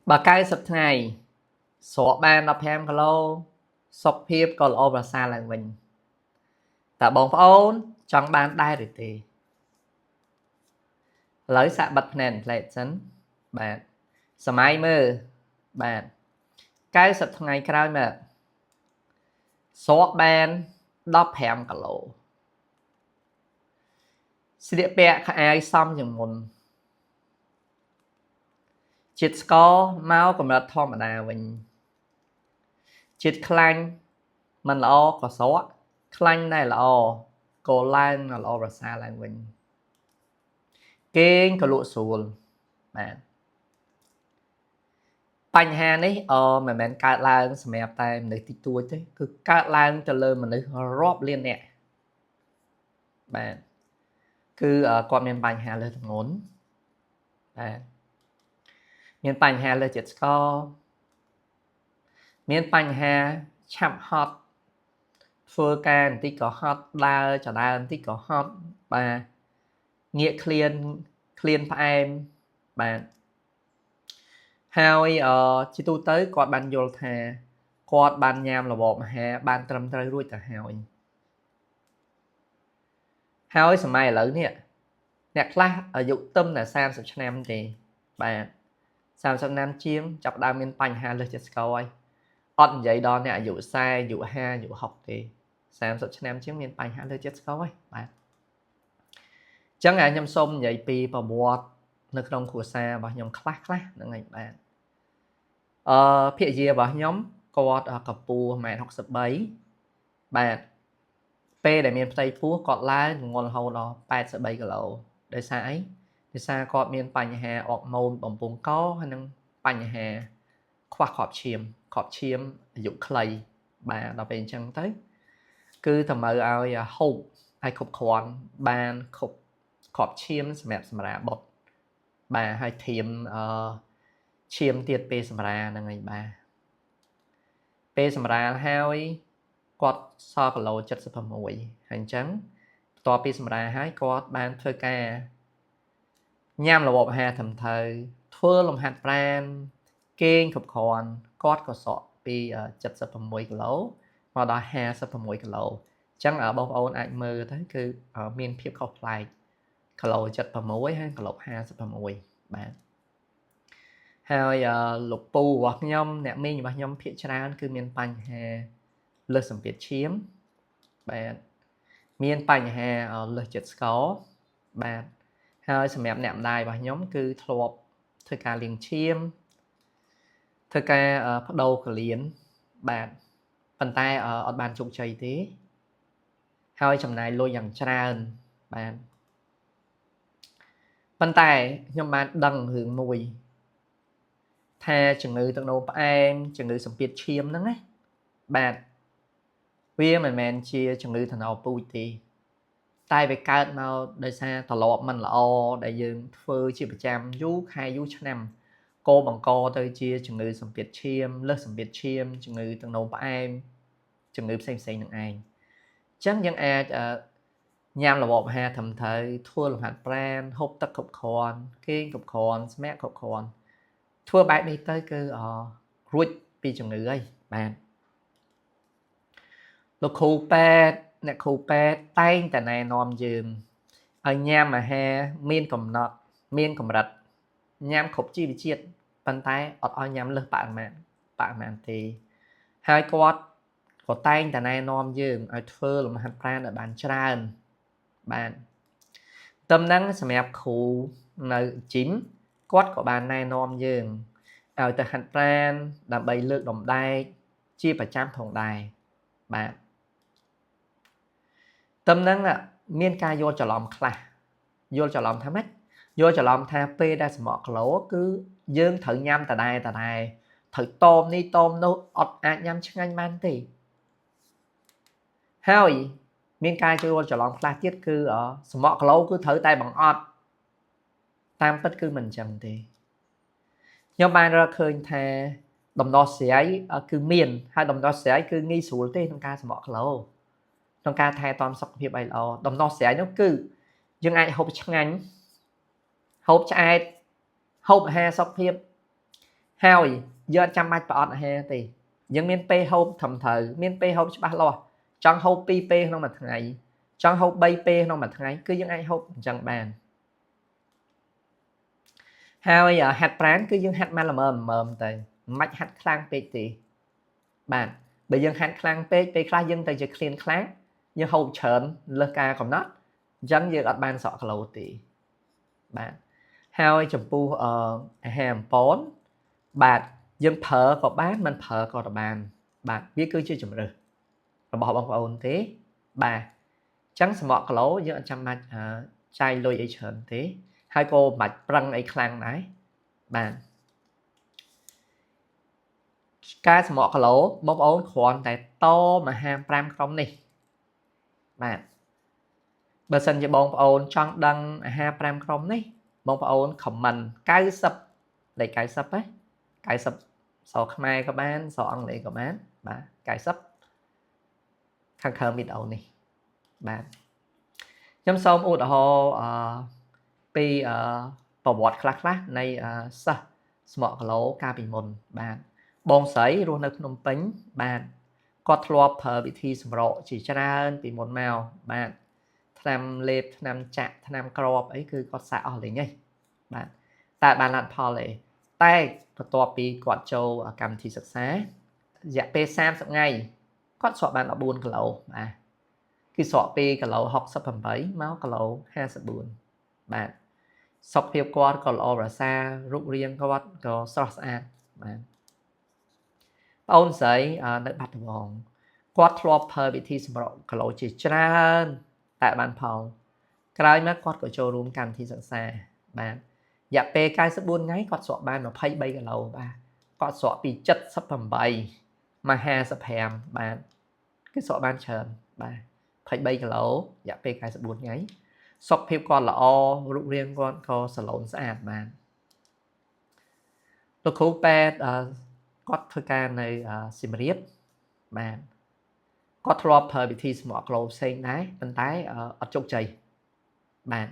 Bà cái sập ngày số ban đọc em có lâu sọc hiếp có lâu và xa lại mình tạ bóng ôn trong ban đai rồi thì lấy xạ bật nền lệ chân bạn sầm ai mơ bạn cái sập ngày cái mà số ban đọc em có lâu sẽ địa bẹ ai xong chừng một chết có máu cầm đất thom ở đà mình chết khăn mình là o có số khăn này là o cô lan là o và xa lại mình kênh có lụa sùn bạnបញ្ហានេះមិនមែនកើតឡើងសម្រាប់តែមនុស្សតិចតួចទេគឺកើតឡើងទៅលើមនុស្សរាប់លានអ្នកបាទគឺគាត់មានបញ្ហាលើទម្ងន់បាទមានបញ្ហាលើចិត្តស្ករមានបញ្ហាឆាប់ហត់ធ្វើការបន្តិចក៏ហត់ដើរចដើរបន្តិចក៏ហត់បាទងាកឃ្លានផ្អែមបាទហើយជាទូទៅគាត់បានយល់ថាគាត់បានញ៉ាំរបបអាហារបានត្រឹមត្រូវរួចទៅហើយសម័យឥឡូវនេះអ្នកខ្លះអាយុទឹមតែ30ឆ្នាំទេបាទ30ឆ្នាំជាងចាប់ដើមមានបញ្ហាលើសចិត្តស្គរហើយអត់និយាយដល់អ្នកអាយុ40អាយុ50អាយុ60ទេ30ឆ្នាំជាងមានបញ្ហាលើសចិត្តស្គរហើយបាទអញ្ចឹងខ្ញុំសូមនិយាយពីប្រវត្តិនៅក្នុងគ្រួសាររបស់ខ្ញុំខ្លះហ្នឹងឯងបាទភរិយារបស់ខ្ញុំគាត់កម្ពស់ 1.63 បាទពេលដែលមានផ្ទៃពោះគាត់ឡើងទម្ងន់រហូតដល់83គីឡូដោយសារអីដោយសារគាត់មានបញ្ហាអរម៉ូនបំពង់កហើយនឹងបញ្ហាខ្វះខប់ឈាមអាយុខ្លីបាទដល់ពេលអញ្ចឹងទៅគឺតម្រូវឲ្យហូបឲ្យគ្រប់គ្រាន់បានគ្រប់ខប់ឈាមសម្រាបុតបាទហើយធៀមឈាមទៀតពេលសម្រាហ្នឹងឯងបាទពេលសម្រាហើយគាត់សល់គីឡូ76ហើយអញ្ចឹងបន្ទាប់ពីសម្រាហើយគាត់បានធ្វើការញ៉ាំរបបអាហារត្រឹមត្រូវធ្វើលំហាត់ប្រាណគេងគ្រប់គ្រាន់គាត់ក៏សក់ពី76គីឡូមកដល់56គីឡូអញ្ចឹងបងប្អូនអាចមើលទៅគឺមានភាពខុសប្លែកគីឡូ76ហើយគីឡូ56បាទហើយលោកពូរបស់ខ្ញុំអ្នកមីងរបស់ខ្ញុំភាគច្រើនគឺមានបញ្ហាលើសសម្ពាធឈាមបាទមានបញ្ហាលើសចិត្តស្ករបាទហើយសម្រាប់អ្នកម្ដាយរបស់ខ្ញុំគឺធ្លាប់ធ្វើការលាងឈាមធ្វើការបដូរកលៀនបាទប៉ុន្តែអត់បានជោគជ័យទេហើយចំណាយលុយយ៉ាងច្រើនបាទប៉ុន្តែខ្ញុំបានដឹងរឿងមួយថាជំងឺទឹកនោមផ្អែមជំងឺសម្ពាធឈាមហ្នឹងណាបាទវាមិនមែនជាជំងឺថ្នោរពូជទេតែវាកើតមកដោយសារទម្លាប់មិនល្អដែលយើងធ្វើជាប្រចាំយូរខែយូរឆ្នាំកោបង្កទៅជាជំងឺសម្ពាធឈាមលើសសម្ពាធឈាមជំងឺទឹកនោមផ្អែមជំងឺផ្សេងនឹងឯងអញ្ចឹងយើងអាចញ៉ាំរបបអាហារត្រឹមត្រូវធ្វើលំហាត់ប្រាណហូបទឹកគ្រប់គ្រាន់គេងគ្រប់គ្រាន់ស្មាក់គ្រប់គ្រាន់ធ្វើបែបនេះទៅគឺរួចពីជំងឺហើយបាទលោកគ្រូពេទ្យអ្នកគ្រូពេទ្យតែងតែណែនាំយើងឲ្យញ៉ាំអាហារមានកំណត់មានកម្រិតញ៉ាំគ្រប់ជីវជាតិប៉ុន្តែអត់ឲ្យញ៉ាំលើសបរិមាណទេហើយគាត់ក៏តែងតែណែនាំយើងឲ្យធ្វើលំហាត់ប្រាណឲ្យបានច្រើនបាទតំណែងសម្រាប់គ្រូនៅជីមគាត់ក៏បានណែនាំយើងឲ្យទៅហាត់ប្រាណដើម្បីលើកតម្ដែកជាប្រចាំផងដែរបាទតំណែងមានការយល់ច្រឡំខ្លះយល់ច្រឡំថាម៉េចយល់ច្រឡំថាពេលដែលសម្រក់គីឡូគឺយើងត្រូវញ៉ាំដដែលត្រូវតមនេះតមនោះអត់អាចញ៉ាំឆ្ងាញ់បានទេហើយមានការយល់ច្រឡំខ្លះទៀតគឺសម្រក់គីឡូគឺត្រូវតែបង្អត់តាមពិតគឺមិនអញ្ចឹងទេខ្ញុំបានរកឃើញថាដំណោះស្រាយគឺមានហើយដំណោះស្រាយគឺងាយស្រួលទេក្នុងការសម្រក់គីឡូក្នុងការថែទាំសុខភាពឲ្យល្អដំណោះស្រាយនោះគឺយើងអាចហូបឆ្ងាញ់ហូបឆ្អែតហូបអាហារសុខភាព ហើយយើងចាំបាច់ប្រអត់អាហារទេយើងមានពេលហូបត្រឹមត្រូវមានពេលហូបច្បាស់លាស់ចង់ហូប2ពេលក្នុងមួយថ្ងៃចង់ហូប3ពេលក្នុងមួយថ្ងៃគឺយើងអាចហូបអញ្ចឹងបានហើយហាត់ប្រាណគឺយើងហាត់មកល្មមទៅមិនហាត់ខ្លាំងពេកទេបាទបើយើងហាត់ខ្លាំងពេកពេលខ្លះយើងទៅជាឃ្លានខ្លាំងយើងហូបច្រើនលើសការកំណត់អញ្ចឹងយើងអត់បានសក់គីឡូទេបាទហើយចំពោះអាហារអំប៉នបាទយើងប្រើក៏បានមិនប្រើក៏បានបាទវាគឺជាជំរើសរបស់បងប្អូនទេបាទអញ្ចឹងសម្រក់គីឡូយើងអត់ចាំបាច់ចាយលុយអីច្រើនទេហើយក៏មិនបាច់ប្រឹងអីខ្លាំងដែរបាទការសម្រក់គីឡូបងប្អូនគ្រាន់តែតមកហាម5ក្រុមនេះបាទបើសិនជាបងប្អូនចង់ដឹងអាហារ5ក្រុមនេះបងប្អូនខមមិន90លេខ90ណា90សខ្មែរក៏បានសអង់គ្លេសក៏បានបាទ90ខាងក្រោមវីដេអូនេះបាទខ្ញុំសូមឧទាហរណ៍ពីប្រវត្តិខ្លះនៃសិស្សស្មក់គីឡូកាលពីមុនបាទបងស្រីរស់នៅភ្នំពេញបាទគាត់ធ្លាប់ប្រើវិធីសម្រកជាច្រើនពីមុនមកបាទថ្នាំលេបថ្នាំចាក់ថ្នាំក្របអីគឺគាត់សាកអស់លេងហីបាទតែបានលទ្ធផលទេតែបន្ទាប់ពីគាត់ចូលកម្មវិធីសិក្សារយៈពេល30ថ្ងៃគាត់ស្រកបាន14គីឡូបាទគឺស្រកពីគីឡូ68មកគីឡូ54បាទសុខភាពគាត់ក៏ល្អប្រសើររូបរាងគាត់ក៏ស្រស់ស្អាតបាទបងអូនស្រីនៅបាត់ដំបងគាត់ធ្លាប់ប្រើវិធីសម្រកគីឡូជាច្រើនតែបានផលក្រោយមកគាត់ក៏ចូលរួមកម្មវិធីសិក្សាបាទរយៈពេល94ថ្ងៃគាត់ស្រកបាន23គីឡូបាទគាត់ស្រកពី78មក55បាទគឺស្រកបានច្រើនបាទ23គីឡូរយៈពេល94ថ្ងៃសុខភាពគាត់ល្អរូបរាងគាត់ក៏សឡូនស្អាតបាទលោកគ្រូពេទ្យគាត់ធ្វើការនៅសៀមរាបបាទគាត់ធ្លាប់ប្រើវិធីសម្រក់គីឡូផ្សេងដែរប៉ុន្តែអត់ជោគជ័យបាទ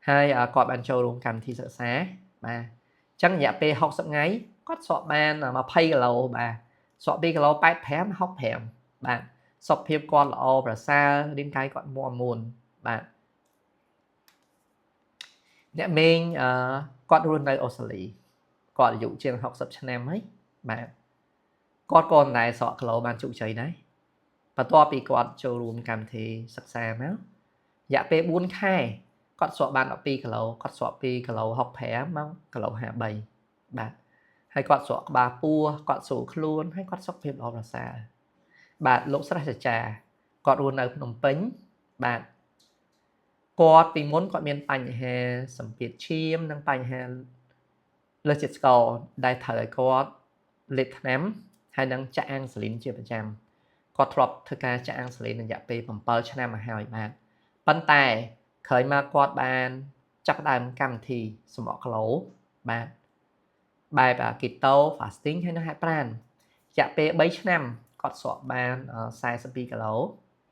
ហើយគាត់បានចូលរួមកម្មវិធីសិក្សាបាទអញ្ចឹងរយៈពេល60ថ្ងៃគាត់ស្រកបាន20គីឡូបាទស្រក2គីឡូ85 65បាទសុខភាពគាត់ល្អប្រសើររាងកាយគាត់មាំមួនបាទអ្នកមេងគាត់រស់នៅអូស្ត្រាលីគាត់អាយុជាង60ឆ្នាំហើយបាទគាត់ក៏មិនដែលស្រកគីឡូបានជោគជ័យដែរបន្ទាប់ពីគាត់ចូលរួមកម្មវិធីសិក្សាមករយៈពេល4ខែគាត់ស្រកបាន12គីឡូគាត់ស្រកពីគីឡូ65មកគីឡូ53បាទហើយគាត់ស្រកក្បាលពោះគាត់ស្រួលខ្លួនហើយគាត់សុខភាពល្អប្រសើរបាទលោកស្រះចាចាគាត់រស់នៅភ្នំពេញបាទគាត់ពីមុនគាត់មានបញ្ហាសម្ពាធឈាមនិងបញ្ហាលើសជាតិស្ករដែលត្រូវឲ្យគាត់លេបថ្នាំហើយនឹងចាក់អាំងស៊ូលីនជាប្រចាំគាត់ធ្លាប់ធ្វើការចាក់អាំងស៊ូលីនរយៈពេល7ឆ្នាំមកហើយបាទប៉ុន្តែក្រោយមកគាត់បានចាប់ផ្ដើមកម្មវិធីសម្រក់គីឡូបាទបែប keto fasting ហើយនឹងហាត់ប្រាណរយៈពេល3ឆ្នាំគាត់ស្រកបាន42គីឡូ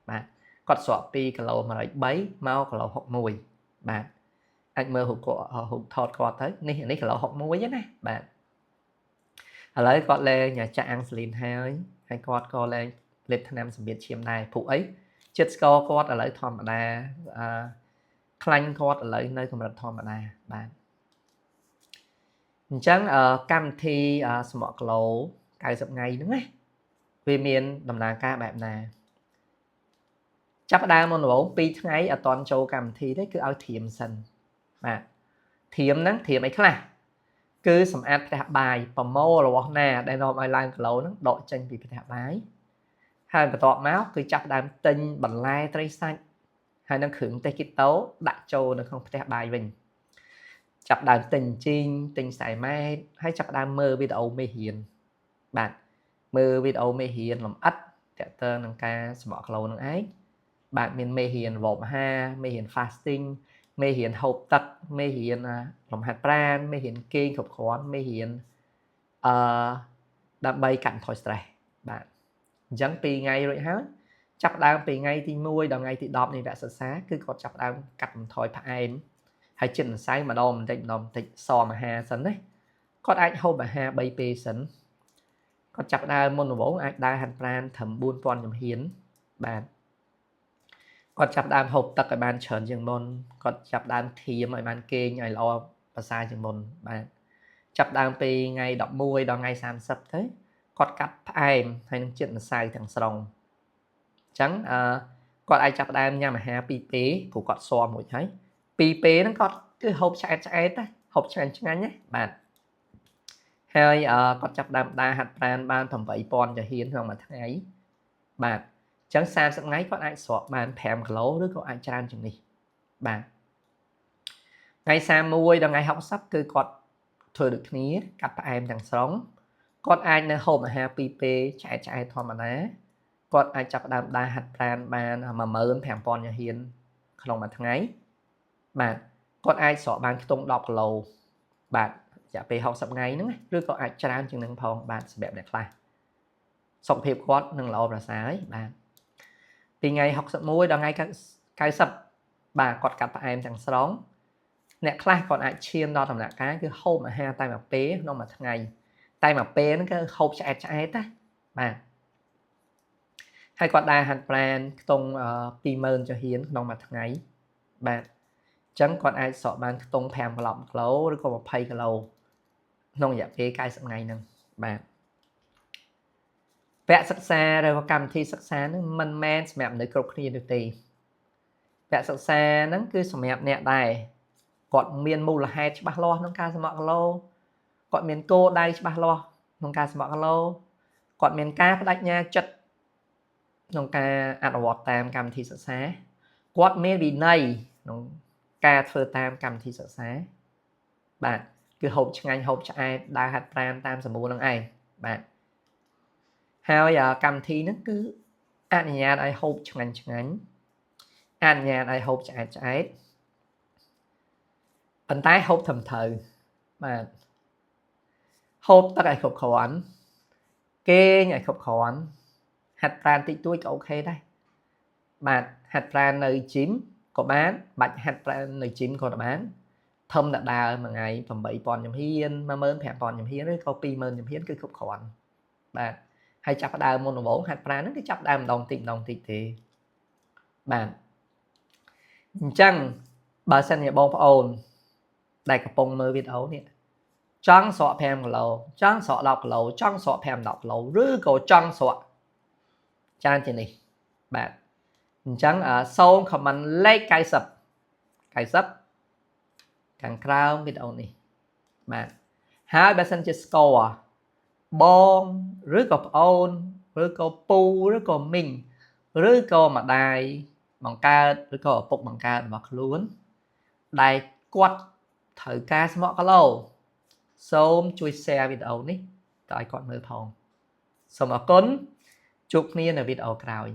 បាទគាត់ស្រកពីគីឡូ103មកគីឡូ61បាទអាចមើលរូបថតគាត់ទៅនេះគីឡូ61ណាបាទឥឡូវគាត់លែងចាក់អាំងស៊ូលីនហើយគាត់ក៏លែងលេបថ្នាំសម្ពាធឈាមដែរព្រោះអីជាតិស្ករគាត់ឥឡូវធម្មតាខ្លាញ់គាត់ឥឡូវនៅកម្រិតធម្មតាបាទអញ្ចឹងកម្មវិធីសម្រក់គីឡូ90ថ្ងៃហ្នឹងណាវាមានដំណើរការបែបណាចាប់ដើមមកដំបូង2ថ្ងៃអត់តន់ចូលកម្មវិធីទេគឺឲ្យធៀមសិនបាទធៀមហ្នឹងធៀមអីខ្លះគឺសម្អាតផ្ទះបាយប្រមូលរបស់ណាដែលនាំឲ្យឡើងគីឡូហ្នឹងដកចេញពីផ្ទះបាយហើយបន្ទាប់មកគឺចាប់ដើមទិញបន្លែត្រីសាច់ហើយនឹងគ្រឿងទេសគីតូដាក់ចូលនៅក្នុងផ្ទះបាយវិញចាប់ដើមទិញជីងទិញខ្សែម៉ែត្រហើយចាប់ដើមមើលវីដេអូមេរៀនបាទមើលវីដេអូមេរៀនលម្អិតទាក់ទងនឹងការសម្រក់គីឡូនឹងឯងបាទមានមេរៀនរបបអាហារមេរៀន fasting មេរៀនហូបទឹកមេរៀនលំហាត់ប្រាណមេរៀនគេងគ្រប់គ្រាន់មេរៀនដើម្បីកាត់បន្ថយ stress បាទអញ្ចឹង2ថ្ងៃរួចហើយចាប់ដើមពីថ្ងៃទី1ដល់ថ្ងៃទី10នៃវគ្គសិក្សាគឺគាត់ចាប់ដើមកាត់បន្ថយផ្អែមហើយចិត្តសរសៃម្ដងបន្តិចសមអាហារសិនណា គាត់អាចហូបអាហារ3ពេលសិនគាត់ចាប់ដើមមុនដំបូងអាចដើរហាត់ប្រាណត្រឹម 4000 ជំហានបាទគាត់ចាប់ដើមហូបទឹកឲ្យបានច្រើនជាងមុនគាត់ចាប់ដើមធៀមឲ្យបានគេងឲ្យល្អប្រសើរជាងមុនបាទចាប់ដើមពីថ្ងៃ11ដល់ថ្ងៃ30ទៅគាត់កាត់ផ្អែមហើយនឹងជាតិម្សៅទាំងស្រុងអញ្ចឹងគាត់អាចចាប់ដើមញ៉ាំអាហារ2ពេលព្រោះគាត់ស៊ាំមួយហើយ2ពេលហ្នឹងគាត់គឺហូបឆ្អែតណាហូបឆ្ងាញ់ណាបាទហើយគាត់ចាប់ដើមដើរហាត់ប្រាណបាន8000ចាហ៊ានក្នុងមួយថ្ងៃបាទអញ្ចឹង30ថ្ងៃគាត់អាចស្រកបាន5គីឡូឬក៏អាចច្រើនជាងនេះបាទថ្ងៃ31ដល់ថ្ងៃ60គឺគាត់ធ្វើដូចគ្នាកាត់ផ្អែមទាំងស្រុងគាត់អាចនៅហូបអាហារ2ពេលឆ្អែតធម្មតាគាត់អាចចាប់ដើមដើរហាត់ប្រាណបាន15000ចាហ៊ានក្នុងមួយថ្ងៃបាទគាត់អាចស្រកបានខ្ទង់10គីឡូបាទរយៈពេល60ថ្ងៃហ្នឹងឬក៏អាចច្រើនជាងនឹងផងបាទសម្រាប់អ្នកខ្លះសុខភាពគាត់នឹងល្អប្រសើរហើយបាទពីថ្ងៃ61ដល់ថ្ងៃ90បាទគាត់កាត់ផ្អែមទាំងស្រុងអ្នកខ្លះគាត់អាចឈានដល់ដំណាក់កាលគឺហូបអាហារតែមួយពេលក្នុងមួយថ្ងៃតែមួយពេលហ្នឹងគឺហូបឆ្អែតណាបាទហើយគាត់ដើរហាត់ប្រាណខ្ទង់20000ចាហ៊ានក្នុងមួយថ្ងៃបាទអញ្ចឹងគាត់អាចស្រកបានខ្ទង់5គីឡូឬក៏20គីឡូក្នុងរយៈពេល90ថ្ងៃហ្នឹងបាទវគ្គសិក្សាឬក៏កម្មវិធីសិក្សាហ្នឹងមិនមែនសម្រាប់មនុស្សគ្រប់គ្នានោះទេវគ្គសិក្សាហ្នឹងគឺសម្រាប់អ្នកដែរគាត់មានមូលហេតុច្បាស់លាស់ក្នុងការសម្រក់គីឡូគាត់មានគោលដៅច្បាស់លាស់ក្នុងការសម្រក់គីឡូគាត់មានការបដិញ្ញាចិត្តក្នុងការអនុវត្តតាមកម្មវិធីសិក្សាគាត់មានវិន័យក្នុងការធ្វើតាមកម្មវិធីសិក្សាបាទគឺហូបឆ្ងាញ់ហូបឆ្អែតដើរហាត់ប្រាណតាមសម្បូរនឹងឯងបាទហើយកម្មវិធីហ្នឹងគឺអនុញ្ញាតឲ្យហូបឆ្ងាញ់អនុញ្ញាតឲ្យហូបឆ្អែតប៉ុន្តែហូបត្រឹមត្រូវបាទហូបទឹកឲ្យគ្រប់គ្រាន់គេងឲ្យគ្រប់គ្រាន់ហាត់ប្រាណតិចតួចក៏អូខេដែរបាទហាត់ប្រាណនៅជីមក៏បានបាច់ហាត់ប្រាណនៅជីមក៏បានធំតែដើរមួយថ្ងៃ8000ជំហាន15000ជំហានឬក៏20000ជំហានគឺគ្រប់គ្រាន់បាទហើយចាប់ដើមមុនដំបូងហាត់ប្រាណហ្នឹងគឺចាប់ដើមម្ដងតិចទេបាទអញ្ចឹងបើសិនជាបងប្អូនដែលកំពុងមើលវីដេអូនេះចង់ស្រក5គីឡូចង់ស្រក10គីឡូចង់ស្រក5 10គីឡូឬក៏ចង់ស្រកច្រើនជាងនេះបាទអញ្ចឹងសូម comment លេខ90ខាងក្រោមវីដេអូនេះបាទហើយបើសិនជាស្គាល់បងឬក៏ប្អូនឬក៏ពូឬក៏មីងឬក៏ម្ដាយបង្កើតឬក៏ឪពុកបង្កើតរបស់ខ្លួនដែលគាត់ត្រូវការស្មក់គីឡូសូមជួយ share វីដេអូនេះទៅឲ្យគាត់មើលផងសូមអរគុណជួបគ្នានៅវីដេអូក្រោយ